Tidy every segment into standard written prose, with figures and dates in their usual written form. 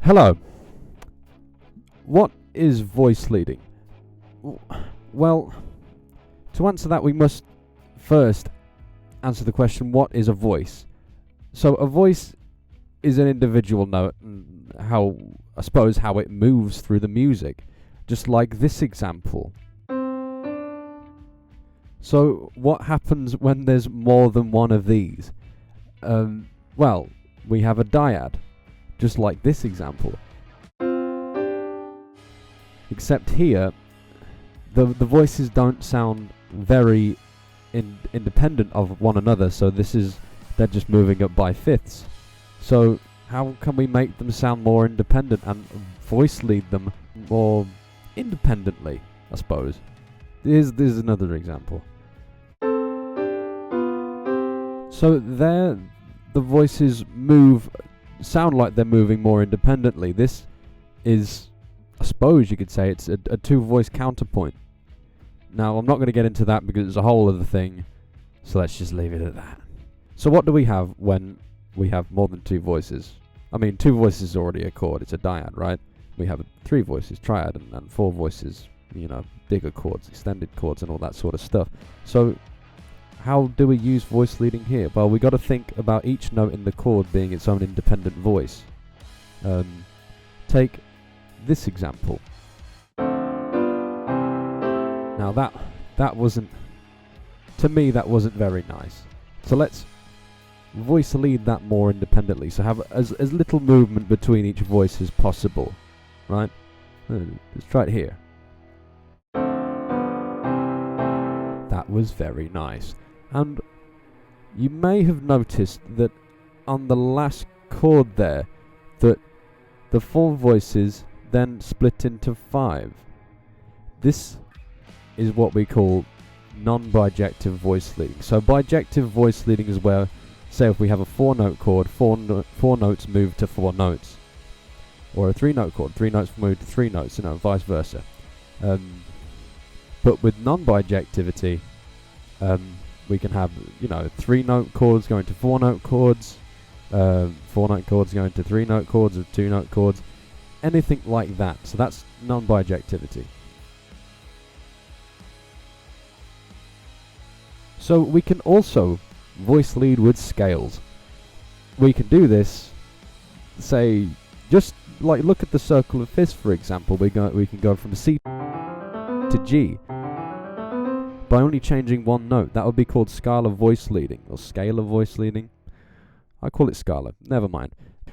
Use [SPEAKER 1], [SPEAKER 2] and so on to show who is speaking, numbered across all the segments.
[SPEAKER 1] Hello. What is voice leading? Well, to answer that we must first answer the question, what is a voice? So a voice is an individual note, and how it moves through the music, just like this example. So what happens when there's more than one of these? Well, we have a dyad, just like this example. Except here, the voices don't sound very independent of one another, so they're just moving up by fifths. So how can we make them sound more independent and voice lead them more independently, I suppose? Here's another example. So there, the voices sound like they're moving more independently. This is, I suppose you could say, it's a two-voice counterpoint. Now, I'm not going to get into that because it's a whole other thing, so let's just leave it at that. So what do we have when we have more than two voices? I mean, two voices is already a chord, it's a dyad, right? We have three voices, triad, and four voices, bigger chords, extended chords, and all that sort of stuff. So how do we use voice leading here? Well, we got to think about each note in the chord being its own independent voice. Take this example. Now that wasn't, to me, that wasn't very nice. So let's voice lead that more independently. So have as little movement between each voice as possible, right? Let's try it here. That was very nice. And you may have noticed that on the last chord there, that the four voices then split into five. This is what we call non-bijective voice leading. So bijective voice leading is where, say if we have a four-note chord, four notes move to four notes. Or a three-note chord, three notes move to three notes, vice versa. But with non-bijectivity, we can have, three-note chords going to four-note chords, four-note chords going to three-note chords, or two-note chords, anything like that. So that's non-bijectivity. So we can also voice lead with scales. We can do this, say, just like look at the circle of fifths, for example. We can go from C to G by only changing one note. That would be called scalar voice leading, or scalar voice leading. I call it scalar, never mind.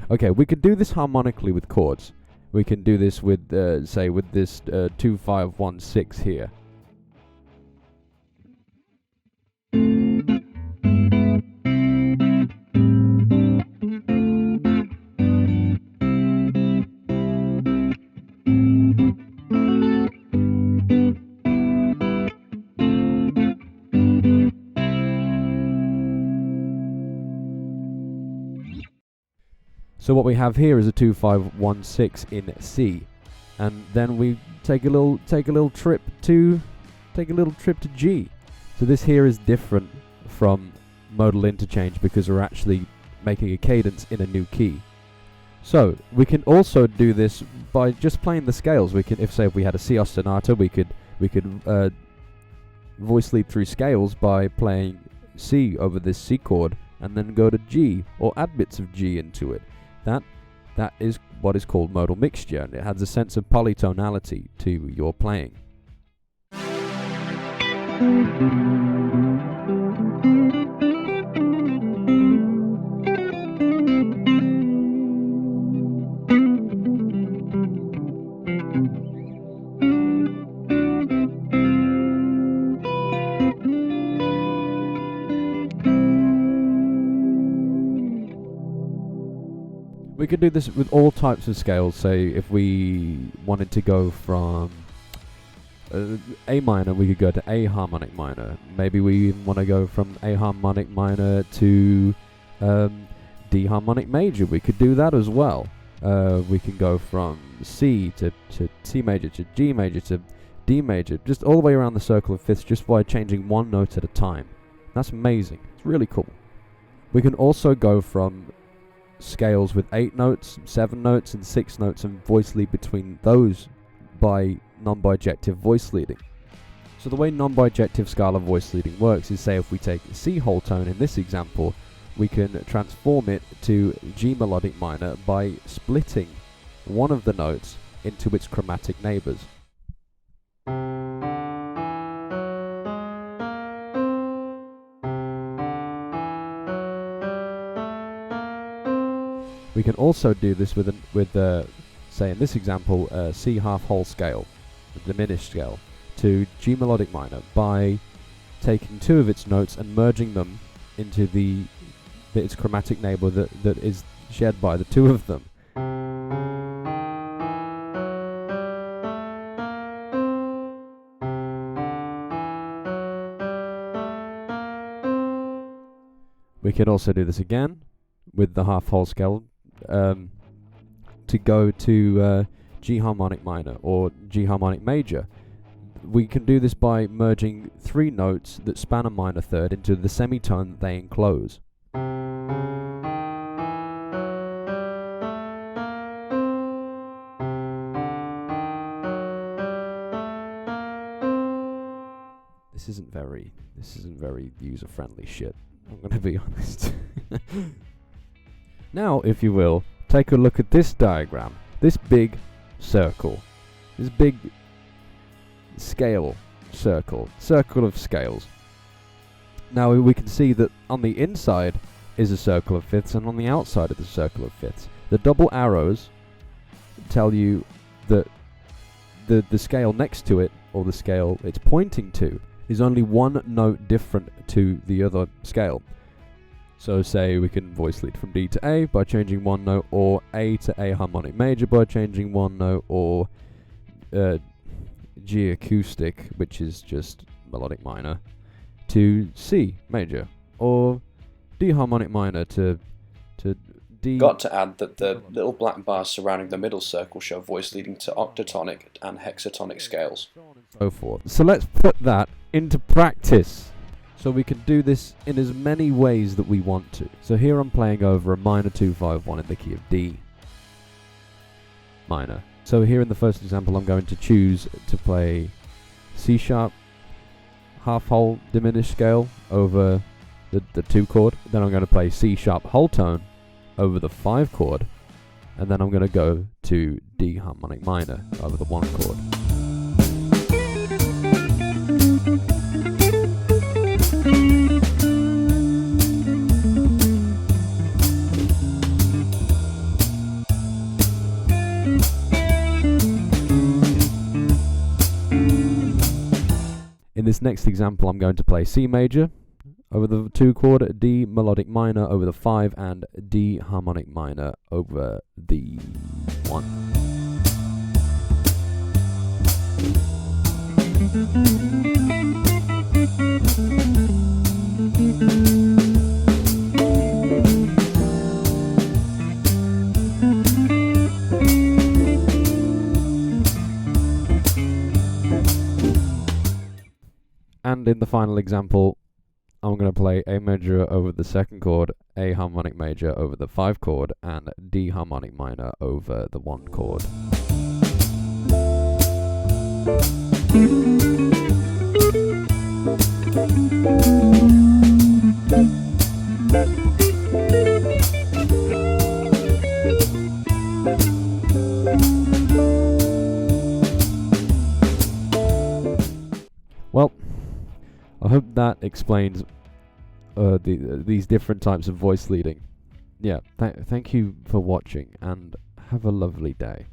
[SPEAKER 1] Okay, we could do this harmonically with chords. We can do this with, say, with this 2-5-1-6 here. So what we have here is a 2-5-1-6 in C, and then we take a little trip to G. So this here is different from modal interchange because we're actually making a cadence in a new key. So we can also do this by just playing the scales. We can, if we had a C ostinato, we could voice lead through scales by playing C over this C chord and then go to G, or add bits of G into it. That is what is called modal mixture, and it has a sense of polytonality to your playing. We could do this with all types of scales. Say if we wanted to go from A minor, we could go to A harmonic minor. Maybe we even want to go from A harmonic minor to D harmonic major. We could do that as well. We can go from C to C major to G major to D major, just all the way around the circle of fifths, just by changing one note at a time. That's amazing. It's really cool. We can also go from scales with 8 notes, 7 notes, and 6 notes, and voice lead between those by non-bijective voice leading. So the way non-bijective scalar voice leading works is, say if we take C whole tone in this example, we can transform it to G melodic minor by splitting one of the notes into its chromatic neighbours. We can also do this with say in this example, C half whole scale, a diminished scale, to G melodic minor by taking 2 of its notes and merging them into its chromatic neighbour that is shared by the 2 of them. We can also do this again with the half whole scale to go to G harmonic minor or G harmonic major. We can do this by merging 3 notes that span a minor third into the semitone that they enclose. This isn't very user-friendly shit. I'm gonna be honest. Now, if you will, take a look at this diagram. This big circle. This big scale circle of scales. Now we can see that on the inside is a circle of fifths, and on the outside is a circle of fifths. The double arrows tell you that the scale next to it, or the scale it's pointing to, is only 1 note different to the other scale. So say we can voice lead from D to A by changing 1 note, or A to A harmonic major by changing 1 note, or G acoustic, which is just melodic minor, to C major, or D harmonic minor to D.
[SPEAKER 2] Got to add that the little black bars surrounding the middle circle show voice leading to octatonic and hexatonic scales.
[SPEAKER 1] So forth. So let's put that into practice. So we can do this in as many ways that we want to. So here I'm playing over a minor 2-5-1 in the key of D minor. So here in the first example I'm going to choose to play C sharp half whole diminished scale over the 2 chord. Then I'm going to play C sharp whole tone over the 5 chord. And then I'm going to go to D harmonic minor over the 1 chord. In this next example, I'm going to play C major over the 2 chord, D melodic minor over the 5, and D harmonic minor over the 1. And in the final example, I'm going to play A major over the 2nd chord, A harmonic major over the 5 chord, and D harmonic minor over the 1 chord. Well, I hope that explains these different types of voice leading. Yeah, thank you for watching, and have a lovely day.